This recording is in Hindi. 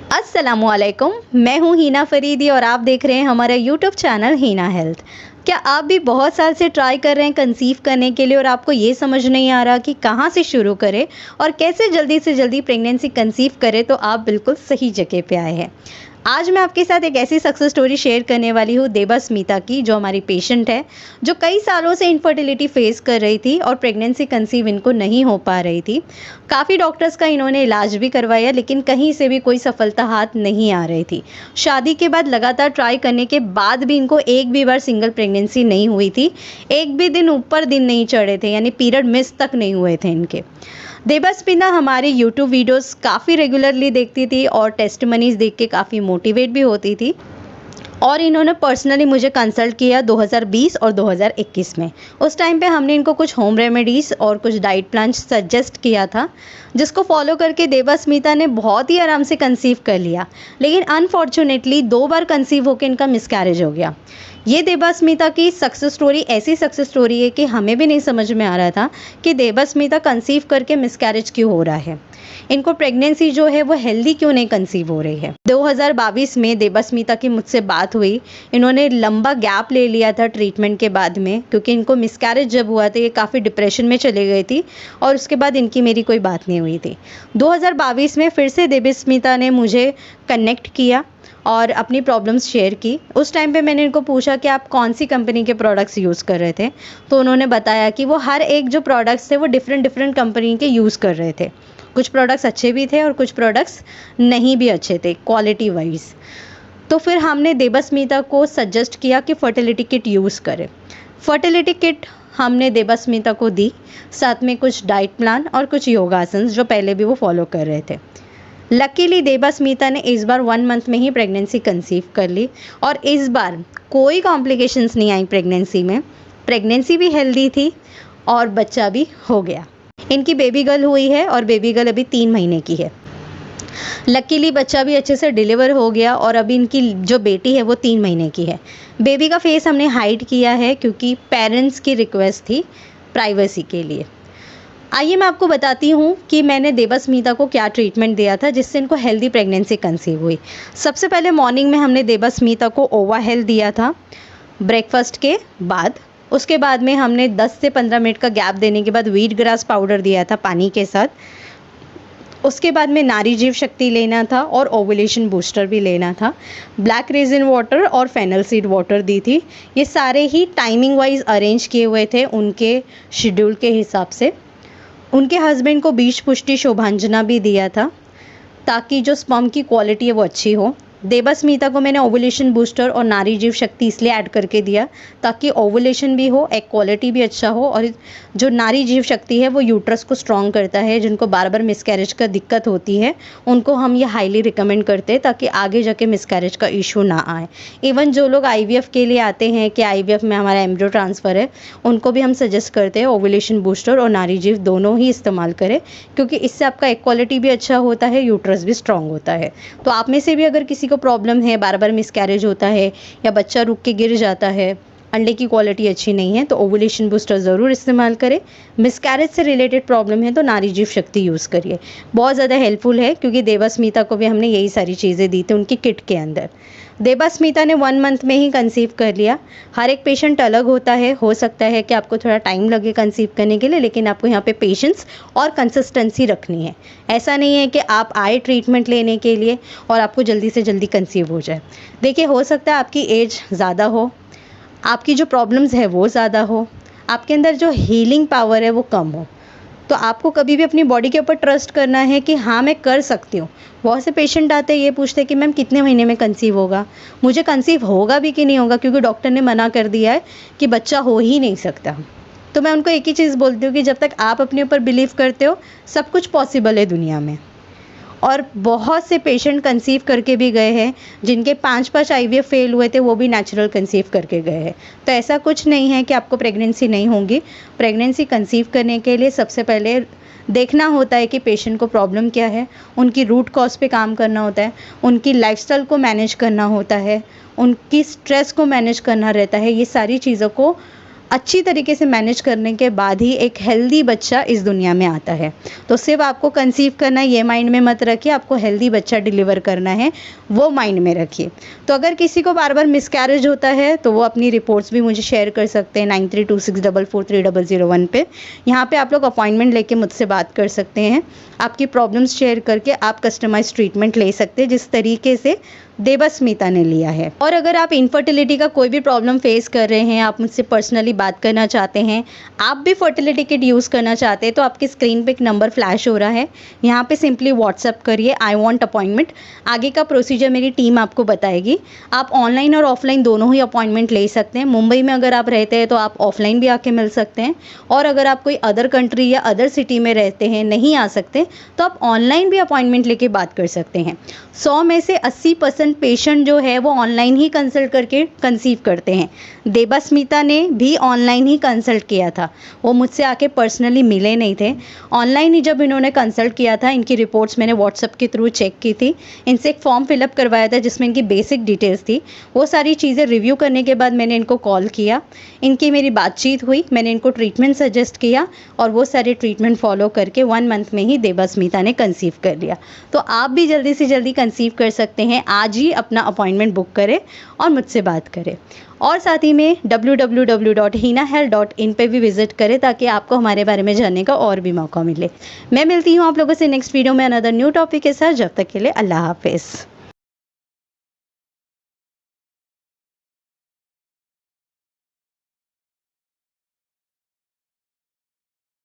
अस्सलामुअलैकुम, मैं हूँ हीना फरीदी और आप देख रहे हैं हमारा यूट्यूब चैनल हीना हेल्थ। क्या आप भी बहुत साल से ट्राई कर रहे हैं कंसीव करने के लिए और आपको ये समझ नहीं आ रहा कि कहाँ से शुरू करें और कैसे जल्दी से जल्दी प्रेगनेंसी कंसीव करें, तो आप बिल्कुल सही जगह पे आए हैं। आज मैं आपके साथ एक ऐसी सक्सेस स्टोरी शेयर करने वाली हूँ देबास्मिता की, जो हमारी पेशेंट है, जो कई सालों से इनफर्टिलिटी फेस कर रही थी और प्रेगनेंसी कंसीव इनको नहीं हो पा रही थी। काफ़ी डॉक्टर्स का इन्होंने इलाज भी करवाया, लेकिन कहीं से भी कोई सफलता हाथ नहीं आ रही थी। शादी के बाद लगातार ट्राई करने के बाद भी इनको एक भी बार सिंगल प्रेगनेंसी नहीं हुई थी। एक भी दिन ऊपर दिन नहीं चढ़े थे, यानी पीरियड मिस तक नहीं हुए थे इनके। देबास्मिता हमारे यूट्यूब वीडियोस काफ़ी रेगुलरली देखती थी और टेस्टिमनीज देख के काफ़ी मोटिवेट भी होती थी, और इन्होंने पर्सनली मुझे कंसल्ट किया 2020 और 2021 में। उस टाइम पे हमने इनको कुछ होम रेमेडीज़ और कुछ डाइट प्लान सजेस्ट किया था, जिसको फॉलो करके देबास्मिता ने बहुत ही आराम से कंसीव कर लिया। लेकिन अनफॉर्चुनेटली 2 बार कंसीव होकर इनका मिसकैरेज हो गया। ये देबास्मिता की सक्सेस स्टोरी ऐसी सक्सेस स्टोरी है कि हमें भी नहीं समझ में आ रहा था कि देबास्मिता कंसीव करके मिसकैरेज क्यों हो रहा है, इनको प्रेगनेंसी जो है वो हेल्दी क्यों नहीं कंसीव हो रही है। 2022 में देबास्मिता की मुझसे बात हुई। इन्होंने लंबा गैप ले लिया था ट्रीटमेंट के बाद में, क्योंकि इनको मिसकैरेज जब हुआ था ये काफ़ी डिप्रेशन में चली गई थी और उसके बाद इनकी मेरी कोई बात नहीं हुई थी। 2022 में फिर से देबास्मिता ने मुझे कनेक्ट किया और अपनी प्रॉब्लम्स शेयर की। उस टाइम पे मैंने इनको पूछा कि आप कौन सी कंपनी के प्रोडक्ट्स यूज़ कर रहे थे, तो उन्होंने बताया कि वो हर एक जो प्रोडक्ट्स थे वो डिफरेंट कंपनी के यूज़ कर रहे थे। कुछ प्रोडक्ट्स अच्छे भी थे और कुछ प्रोडक्ट्स नहीं भी अच्छे थे क्वालिटी वाइज। तो फिर हमने देबास्मिता को सजेस्ट किया कि फर्टिलिटी किट यूज़ करें। फर्टिलिटी किट हमने देबास्मिता को दी, साथ में कुछ डाइट प्लान और कुछ योगासन्स जो पहले भी वो फॉलो कर रहे थे। लकीली देबास्मिता ने इस बार 1 मंथ में ही प्रेगनेंसी कंसीव कर ली और इस बार कोई कॉम्प्लिकेशंस नहीं आई प्रेगनेंसी में। प्रेगनेंसी भी हेल्दी थी और बच्चा भी हो गया। इनकी बेबी गर्ल हुई है और बेबी गर्ल अभी 3 महीने की है। लकीली बच्चा भी अच्छे से डिलीवर हो गया और अभी इनकी जो बेटी है वो 3 महीने की है। बेबी का फेस हमने हाइड किया है क्योंकि पेरेंट्स की रिक्वेस्ट थी प्राइवेसी के लिए। आइए मैं आपको बताती हूँ कि मैंने देबास्मिता को क्या ट्रीटमेंट दिया था जिससे इनको हेल्दी प्रेगनेंसी कंसीव हुई। सबसे पहले मॉर्निंग में हमने देबास्मिता को ओवा हेल्थ दिया था ब्रेकफास्ट के बाद। उसके बाद में हमने 10 से 15 मिनट का गैप देने के बाद व्हीट ग्रास पाउडर दिया था पानी के साथ। उसके बाद में नारी जीव शक्ति लेना था और ओवुलेशन बूस्टर भी लेना था। ब्लैक रेजिन वाटर और फेनल सीड वाटर दी थी। ये सारे ही टाइमिंग वाइज अरेंज किए हुए थे उनके शेड्यूल के हिसाब से। उनके हस्बैंड को बीज पुष्टि शोभांजना भी दिया था ताकि जो स्पर्म की क्वालिटी है वो अच्छी हो। देबास्मिता को मैंने ओवुलेशन बूस्टर और नारी जीव शक्ति इसलिए ऐड करके दिया ताकि ओवुलेशन भी हो, एग क्वालिटी भी अच्छा हो, और जो नारी जीव शक्ति है वो यूट्रस को स्ट्रॉन्ग करता है। जिनको बार बार मिसकैरेज का दिक्कत होती है उनको हम ये हाईली रिकमेंड करते हैं ताकि आगे जाके मिसकैरेज का इशू ना आए। इवन जो लोग IVF के लिए आते हैं कि IVF में हमारा एम्ब्रियो ट्रांसफ़र है, उनको भी हम सजेस्ट करते हैं ओवुलेशन बूस्टर और नारी जीव दोनों ही इस्तेमाल करें, क्योंकि इससे आपका एग क्वालिटी भी अच्छा होता है, यूट्रस भी स्ट्रॉन्ग होता है। तो आप में से भी अगर किसी को प्रॉब्लम है, बार बार मिसकैरेज होता है या बच्चा रुक के गिर जाता है, अंडे की क्वालिटी अच्छी नहीं है, तो ओवुलेशन बूस्टर ज़रूर इस्तेमाल करें। मिसकैरेज से रिलेटेड प्रॉब्लम है तो नारी जीव शक्ति यूज़ करिए, बहुत ज़्यादा हेल्पफुल है, क्योंकि देबास्मिता को भी हमने यही सारी चीज़ें दी थी उनकी किट के अंदर। देबास्मिता ने 1 मंथ में ही कंसीव कर लिया। हर एक पेशेंट अलग होता है, हो सकता है कि आपको थोड़ा टाइम लगे कंसीव करने के लिए, लेकिन आपको यहाँ पे पेशेंस और कंसिस्टेंसी रखनी है। ऐसा नहीं है कि आप आए ट्रीटमेंट लेने के लिए और आपको जल्दी से जल्दी कंसीव हो जाए। देखिए, हो सकता है आपकी एज ज़्यादा हो, आपकी जो प्रॉब्लम्स है वो ज़्यादा हो, आपके अंदर जो हीलिंग पावर है वो कम हो, तो आपको कभी भी अपनी बॉडी के ऊपर ट्रस्ट करना है कि हाँ मैं कर सकती हूँ। बहुत से पेशेंट आते हैं, ये पूछते हैं कि मैम कितने महीने में कंसीव होगा, मुझे कंसीव होगा भी कि नहीं होगा, क्योंकि डॉक्टर ने मना कर दिया है कि बच्चा हो ही नहीं सकता। तो मैं उनको एक ही चीज़ बोलती हूँ कि जब तक आप अपने ऊपर बिलीव करते हो सब कुछ पॉसिबल है दुनिया में। और बहुत से पेशेंट कंसीव करके भी गए हैं, जिनके 5 IVF फेल हुए थे वो भी नेचुरल कंसीव करके गए हैं। तो ऐसा कुछ नहीं है कि आपको प्रेगनेंसी नहीं होगी। प्रेगनेंसी कंसीव करने के लिए सबसे पहले देखना होता है कि पेशेंट को प्रॉब्लम क्या है, उनकी रूट कॉज पे काम करना होता है, उनकी लाइफस्टाइल को मैनेज करना होता है, उनकी स्ट्रेस को मैनेज करना रहता है। ये सारी चीज़ों को अच्छी तरीके से मैनेज करने के बाद ही एक हेल्दी बच्चा इस दुनिया में आता है। तो सिर्फ आपको कंसीव करना है ये माइंड में मत रखिए, आपको हेल्दी बच्चा डिलीवर करना है वो माइंड में रखिए। तो अगर किसी को बार बार मिसकैरेज होता है तो वो अपनी रिपोर्ट्स भी मुझे शेयर कर सकते हैं 9326443001 पे। यहाँ पे आप लोग अपॉइंटमेंट लेके मुझसे बात कर सकते हैं, आपकी प्रॉब्लम्स शेयर करके आप कस्टमाइज ट्रीटमेंट ले सकते हैं जिस तरीके से देवस्मिता ने लिया है। और अगर आप इनफर्टिलिटी का कोई भी प्रॉब्लम फेस कर रहे हैं, आप मुझसे पर्सनली बात करना चाहते हैं, आप भी फर्टिलिटी किट यूज़ करना चाहते हैं, तो आपकी स्क्रीन पे एक नंबर फ्लैश हो रहा है, यहाँ पे सिंपली व्हाट्सअप करिए आई वांट अपॉइंटमेंट। आगे का प्रोसीजर मेरी टीम आपको बताएगी। आप ऑनलाइन और ऑफलाइन दोनों ही अपॉइंटमेंट ले सकते हैं। मुंबई में अगर आप रहते हैं तो आप ऑफलाइन भी आके मिल सकते हैं, और अगर आप कोई अदर कंट्री या अदर सिटी में रहते हैं, नहीं आ सकते, तो आप ऑनलाइन भी अपॉइंटमेंट लेके बात कर सकते हैं। 100 में से 80% पेशेंट जो है वो ऑनलाइन ही कंसल्ट करके कंसीव करते हैं। देवस्मिता ने भी ऑनलाइन ही कंसल्ट किया था, वो मुझसे आके पर्सनली मिले नहीं थे। ऑनलाइन ही जब इन्होंने कंसल्ट किया था, इनकी रिपोर्ट्स मैंने व्हाट्सएप के थ्रू चेक की थी, इनसे एक फॉर्म फिलअप करवाया था जिसमें इनकी बेसिक डिटेल्स थी। वो सारी चीज़ें रिव्यू करने के बाद मैंने इनको कॉल किया, इनकी मेरी बातचीत हुई, मैंने इनको ट्रीटमेंट सजेस्ट किया और वो सारे ट्रीटमेंट फॉलो करके 1 मंथ में ही देवस्मिता ने कंसीव कर लिया। तो आप भी जल्दी से जल्दी कंसीव कर सकते हैं। आज ही अपना अपॉइंटमेंट बुक करें और मुझसे बात करें, और साथ ही में www.hinahealth.in पे भी विजिट करें ताकि आपको हमारे बारे में जानने का और भी मौका मिले। मैं मिलती हूँ आप लोगों से नेक्स्ट वीडियो में अनदर न्यू टॉपिक के साथ। जब तक के लिए अल्लाह हाफिज़।